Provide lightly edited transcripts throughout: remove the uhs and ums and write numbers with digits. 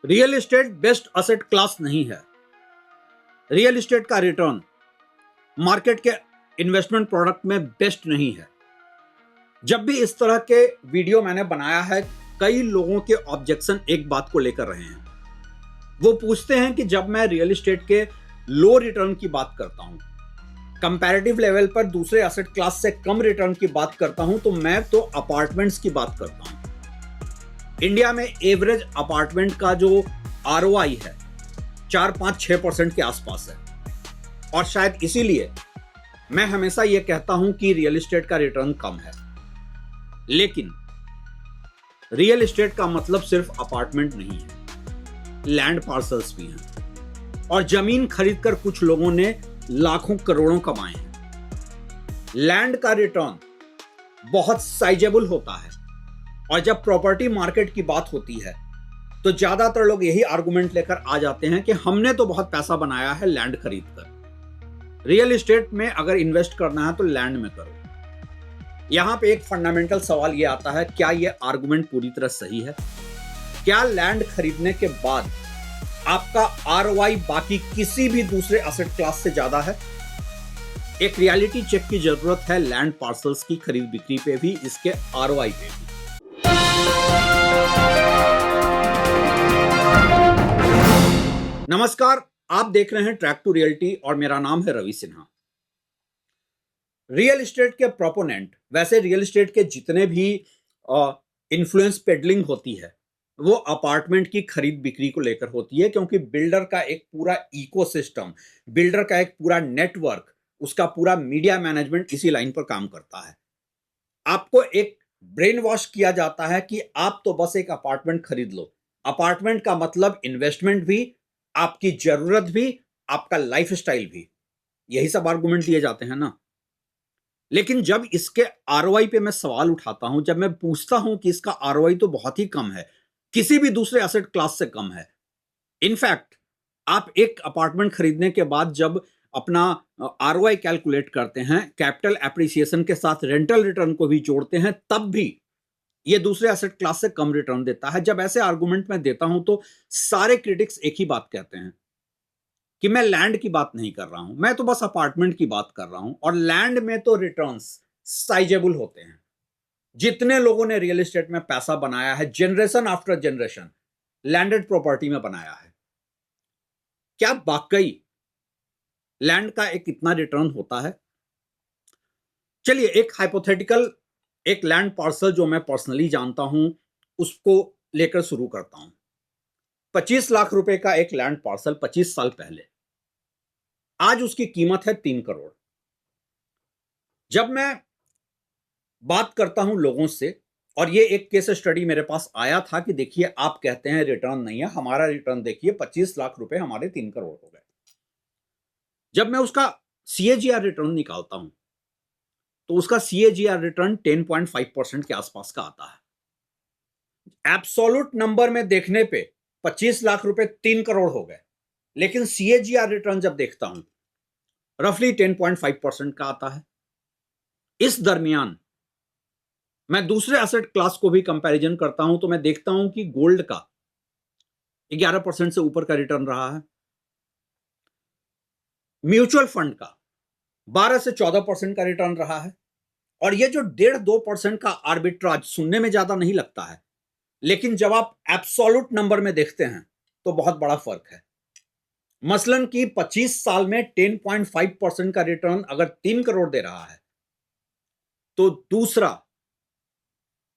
Real estate best asset class नहीं है। Real estate का रिटर्न मार्केट के इन्वेस्टमेंट प्रोडक्ट में बेस्ट नहीं है। जब भी इस तरह के वीडियो मैंने बनाया है, कई लोगों के ऑब्जेक्शन एक बात को लेकर रहे हैं। वो पूछते हैं कि जब मैं रियल एस्टेट के लो रिटर्न की बात करता हूं, कंपैरेटिव लेवल पर दूसरे एसेट क्लास से कम रिटर्न की बात करता हूं, तो मैं तो अपार्टमेंट्स की बात करता हूं। इंडिया में एवरेज अपार्टमेंट का जो आरओआई है 4-5-6% के आसपास है, और शायद इसीलिए मैं हमेशा यह कहता हूं कि रियल एस्टेट का रिटर्न कम है। लेकिन रियल एस्टेट का मतलब सिर्फ अपार्टमेंट नहीं है, लैंड पार्सल्स भी हैं, और जमीन खरीदकर कुछ लोगों ने लाखों करोड़ों कमाए हैं। लैंड का रिटर्न बहुत साइजेबल होता है, और जब प्रॉपर्टी मार्केट की बात होती है तो ज्यादातर लोग यही आर्गुमेंट लेकर आ जाते हैं कि हमने तो बहुत पैसा बनाया है लैंड खरीदकर। रियल एस्टेट में अगर इन्वेस्ट करना है तो लैंड में करो। यहां पे एक फंडामेंटल सवाल यह आता है, क्या यह आर्गुमेंट पूरी तरह सही है? क्या लैंड खरीदने के बाद आपका आरओआई बाकी किसी भी दूसरे एसेट क्लास से ज्यादा है? एक रियलिटी चेक की जरूरत है लैंड पार्सल्स की खरीद बिक्री पे भी, इसके आरओआई पे भी। नमस्कार, आप देख रहे हैं ट्रैक टू रियलिटी और मेरा नाम है रवि सिन्हा। रियल एस्टेट के प्रोपोनेंट, वैसे रियल एस्टेट के जितने भी इन्फ्लुएंस पेडलिंग होती है वो अपार्टमेंट की खरीद बिक्री को लेकर होती है, क्योंकि बिल्डर का एक पूरा इकोसिस्टम, बिल्डर का एक पूरा नेटवर्क, उसका पूरा मीडिया मैनेजमेंट इसी लाइन पर काम करता है। आपको एक ब्रेन वॉश किया जाता है कि आप तो बस एक अपार्टमेंट खरीद लो। अपार्टमेंट का मतलब इन्वेस्टमेंट भी, आपकी जरूरत भी, आपका लाइफस्टाइल भी, यही सब आर्गुमेंट दिए जाते हैं ना। लेकिन जब इसके आरओआई पे मैं सवाल उठाता हूं, जब मैं पूछता हूं कि इसका आरओआई तो बहुत ही कम है, किसी भी दूसरे एसेट क्लास से कम है। इनफैक्ट आप एक अपार्टमेंट खरीदने के बाद जब अपना आरओआई कैलकुलेट करते हैं, कैपिटल एप्रिसिएशन के साथ रेंटल रिटर्न को भी जोड़ते हैं, तब भी ये दूसरे एसेट क्लास से कम रिटर्न देता है। जब ऐसे आर्गुमेंट मैं देता हूं तो सारे क्रिटिक्स एक ही बात कहते हैं कि मैं लैंड की बात नहीं कर रहा हूं, मैं तो बस अपार्टमेंट की बात कर रहा हूं, और लैंड में तो रिटर्न्स साइजेबल होते हैं। जितने लोगों ने रियल एस्टेट में पैसा बनाया है, generation after generation landed property में बनाया है, क्या वाकई लैंड का एक इतना रिटर्न होता है? चलिए एक हाइपोथेटिकल, एक लैंड पार्सल जो मैं पर्सनली जानता हूं उसको लेकर शुरू करता हूं। 25 लाख रुपए का एक लैंड पार्सल 25 साल पहले, आज उसकी कीमत है 3 करोड़। जब मैं बात करता हूं लोगों से, और ये एक केस स्टडी मेरे पास आया था कि देखिए आप कहते हैं रिटर्न नहीं है, हमारा रिटर्न देखिए 25 लाख रुपए हमारे 3 करोड़ हो गए। जब मैं उसका सीएजीआर रिटर्न निकालता हूं तो उसका सीएजीआर रिटर्न 10.5% के आसपास का आता है। एब्सोल्यूट नंबर में देखने पे 25 लाख रुपए 3 करोड़ हो गए, लेकिन सीएजीआर रिटर्न जब देखता हूं रफली 10.5% का आता है। इस दरमियान मैं दूसरे एसेट क्लास को भी कंपैरिजन करता हूं तो मैं देखता हूं कि गोल्ड का 11% से ऊपर का रिटर्न रहा है, म्यूचुअल फंड का 12 से 14% का रिटर्न रहा है, और ये जो 1.5-2% का आर्बिट्राज सुनने में ज्यादा नहीं लगता है, लेकिन जब आप एब्सोल्यूट नंबर में देखते हैं तो बहुत बड़ा फर्क है। मसलन कि 25 साल में 10.5% का रिटर्न अगर 3 करोड़ दे रहा है, तो दूसरा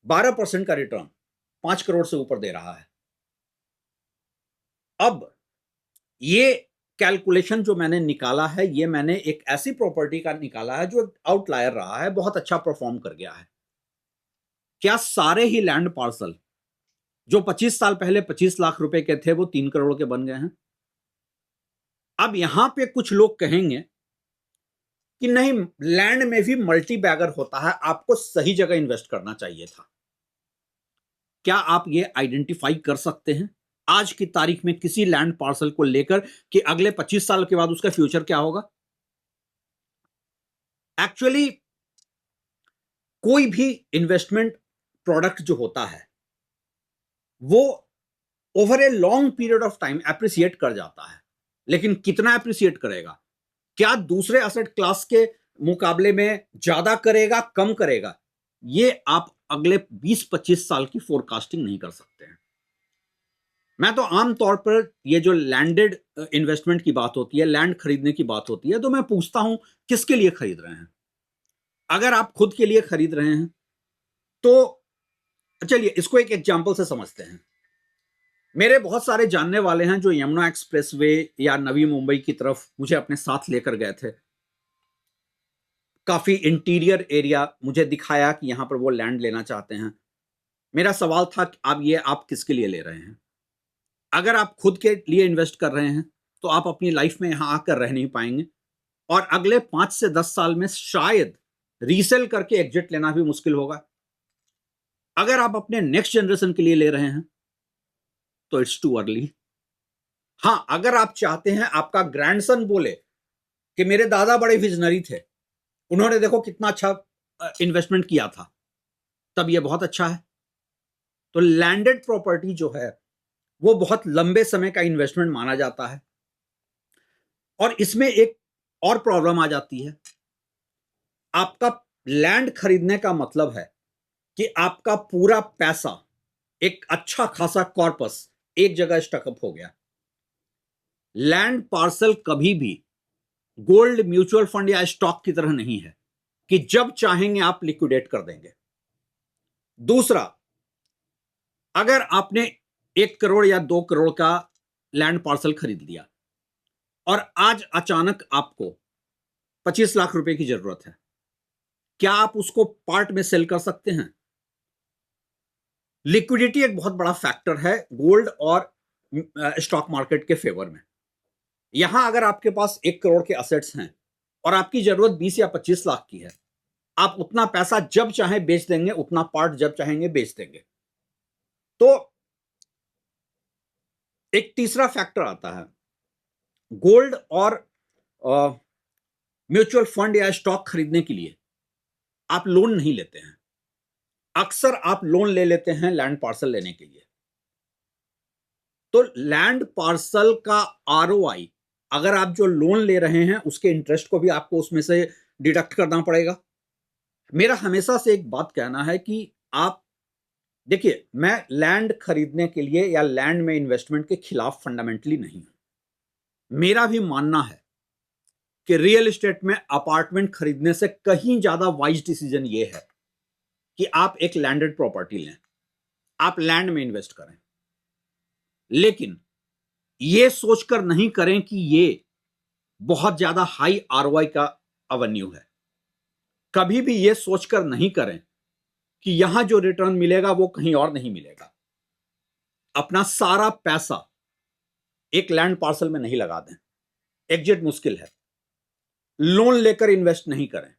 12% का रिटर्न 5 करोड़ से ऊपर दे रहा है। अब ये कैलकुलेशन जो मैंने निकाला है, ये मैंने एक ऐसी प्रॉपर्टी का निकाला है जो आउटलायर रहा है, बहुत अच्छा परफॉर्म कर गया है। क्या सारे ही लैंड पार्सल जो 25 साल पहले 25 लाख रुपए के थे वो 3 करोड़ के बन गए हैं? अब यहां पे कुछ लोग कहेंगे कि नहीं, लैंड में भी मल्टी बैगर होता है, आपको सही जगह इन्वेस्ट करना चाहिए था। क्या आप ये आइडेंटिफाई कर सकते हैं आज की तारीख में किसी लैंड पार्सल को लेकर कि अगले 25 साल के बाद उसका फ्यूचर क्या होगा? एक्चुअली कोई भी इन्वेस्टमेंट प्रोडक्ट जो होता है वो over a long period of time appreciate कर जाता है, लेकिन कितना एप्रिसिएट करेगा, क्या दूसरे एसेट क्लास के मुकाबले में ज्यादा करेगा, कम करेगा, ये आप अगले 20-25 साल की फोरकास्टिंग नहीं कर सकते हैं। मैं तो आमतौर पर ये जो लैंडेड इन्वेस्टमेंट की बात होती है, लैंड खरीदने की बात होती है, तो मैं पूछता हूं किसके लिए खरीद रहे हैं। अगर आप खुद के लिए खरीद रहे हैं तो चलिए इसको एक एग्जांपल से समझते हैं। मेरे बहुत सारे जानने वाले हैं जो यमुना एक्सप्रेसवे या नवी मुंबई की तरफ मुझे अपने साथ लेकर गए थे। काफी इंटीरियर एरिया मुझे दिखाया कि यहां पर वो लैंड लेना चाहते हैं। मेरा सवाल था कि आप किसके लिए ले रहे हैं। अगर आप खुद के लिए इन्वेस्ट कर रहे हैं तो आप अपनी लाइफ में यहां आकर रह नहीं पाएंगे और अगले 5 से 10 साल में शायद रीसेल करके एग्जिट लेना भी मुश्किल होगा। अगर आप अपने नेक्स्ट जनरेशन के लिए ले रहे हैं तो इट्स टू अर्ली। हां, अगर आप चाहते हैं आपका ग्रैंडसन बोले कि मेरे दादा बड़े विजनरी थे, उन्होंने देखो कितना अच्छा इन्वेस्टमेंट किया था, तब यह बहुत अच्छा है। तो लैंडेड प्रॉपर्टी जो है वो बहुत लंबे समय का इन्वेस्टमेंट माना जाता है और इसमें एक और प्रॉब्लम आ जाती है। आपका लैंड खरीदने का मतलब है कि आपका पूरा पैसा, एक अच्छा खासा कॉर्पस एक जगह स्टकअप हो गया। लैंड पार्सल कभी भी गोल्ड, म्यूचुअल फंड या स्टॉक की तरह नहीं है कि जब चाहेंगे आप लिक्विडेट कर देंगे। दूसरा, अगर आपने 1 करोड़ या 2 करोड़ का लैंड पार्सल खरीद लिया और आज अचानक आपको 25 लाख रुपए की जरूरत है, क्या आप उसको पार्ट में सेल कर सकते हैं? लिक्विडिटी एक बहुत बड़ा फैक्टर है गोल्ड और स्टॉक मार्केट के फेवर में। यहां अगर आपके पास 1 करोड़ के असेट्स हैं और आपकी जरूरत 20 या 25 लाख की है, आप उतना पैसा जब चाहे बेच देंगे, उतना पार्ट जब चाहेंगे बेच देंगे। तो एक तीसरा फैक्टर आता है, गोल्ड और म्यूचुअल फंड या स्टॉक खरीदने के लिए आप लोन नहीं लेते हैं। अक्सर आप लोन ले लेते हैं लैंड पार्सल लेने के लिए। तो लैंड पार्सल का आरओआई, अगर आप जो लोन ले रहे हैं उसके इंटरेस्ट को भी आपको उसमें से डिडक्ट करना पड़ेगा। मेरा हमेशा से एक बात कहना है कि आप देखिए, मैं लैंड खरीदने के लिए या लैंड में इन्वेस्टमेंट के खिलाफ फंडामेंटली नहीं हूं। मेरा भी मानना है कि रियल एस्टेट में अपार्टमेंट खरीदने से कहीं ज्यादा वाइज डिसीजन यह है कि आप एक लैंडेड प्रॉपर्टी लें, आप लैंड में इन्वेस्ट करें, लेकिन यह सोचकर नहीं करें कि यह बहुत ज्यादा हाई आरओआई का अवेन्यू है। कभी भी यह सोचकर नहीं करें कि यहां जो रिटर्न मिलेगा वो कहीं और नहीं मिलेगा। अपना सारा पैसा एक लैंड पार्सल में नहीं लगा दें, एग्जिट मुश्किल है। लोन लेकर इन्वेस्ट नहीं करें।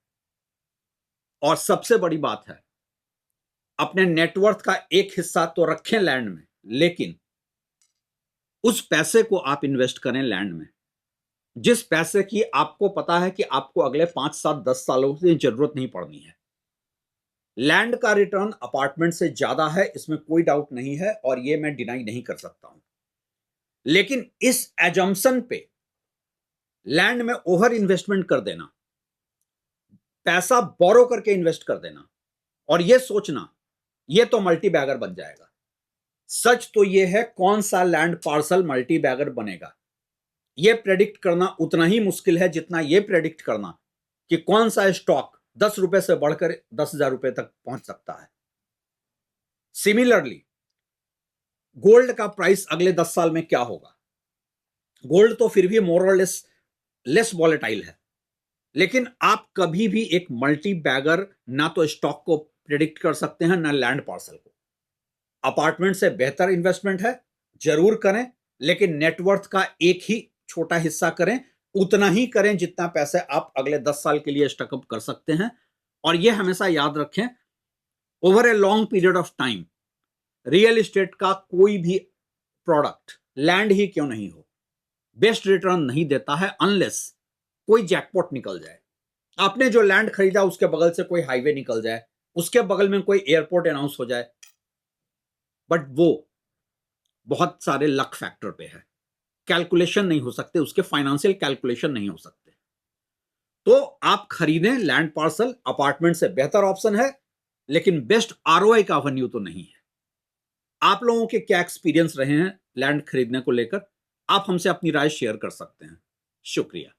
और सबसे बड़ी बात है, अपने नेटवर्थ का एक हिस्सा तो रखें लैंड में, लेकिन उस पैसे को आप इन्वेस्ट करें लैंड में जिस पैसे की आपको पता है कि आपको अगले 5, 7, 10 सालों से जरूरत नहीं पड़नी है। लैंड का रिटर्न अपार्टमेंट से ज्यादा है, इसमें कोई डाउट नहीं है और यह मैं डिनाई नहीं कर सकता हूं। लेकिन इस एजम्पशन पे लैंड में ओवर इन्वेस्टमेंट कर देना, पैसा बोरो करके इन्वेस्ट कर देना और यह सोचना यह तो मल्टी बैगर बन जाएगा। सच तो यह है, कौन सा लैंड पार्सल मल्टी बैगर बनेगा यह प्रेडिक्ट करना उतना ही मुश्किल है जितना यह प्रेडिक्ट करना कि कौन सा स्टॉक 10 रुपए से बढ़कर 10,000 रुपए तक पहुंच सकता है। सिमिलरली, गोल्ड का प्राइस अगले 10 साल में क्या होगा? गोल्ड तो फिर भी मोर और लेस वॉलेटाइल है, लेकिन आप कभी भी एक मल्टी बैगर ना तो स्टॉक को प्रेडिक्ट कर सकते हैं ना लैंड पार्सल को। अपार्टमेंट से बेहतर इन्वेस्टमेंट है, जरूर करें, लेकिन नेटवर्थ का एक ही छोटा हिस्सा करें, उतना ही करें जितना पैसे आप अगले 10 साल के लिए स्टकअप कर सकते हैं। और यह हमेशा याद रखें, over a long period of time real estate का कोई भी प्रोडक्ट, लैंड ही क्यों नहीं हो, बेस्ट रिटर्न नहीं देता है अनलेस कोई जैकपॉट निकल जाए। आपने जो लैंड खरीदा उसके बगल से कोई हाईवे निकल जाए, उसके बगल में कोई एयरपोर्ट अनाउंस हो जाए, बट वो बहुत सारे लक फैक्टर पे है, कैलकुलेशन नहीं हो सकते, उसके फाइनेंशियल कैलकुलेशन नहीं हो सकते। तो आप खरीदें लैंड पार्सल, अपार्टमेंट से बेहतर ऑप्शन है, लेकिन बेस्ट आरओआई का एवेन्यू तो नहीं है। आप लोगों के क्या एक्सपीरियंस रहे हैं लैंड खरीदने को लेकर, आप हमसे अपनी राय शेयर कर सकते हैं। शुक्रिया।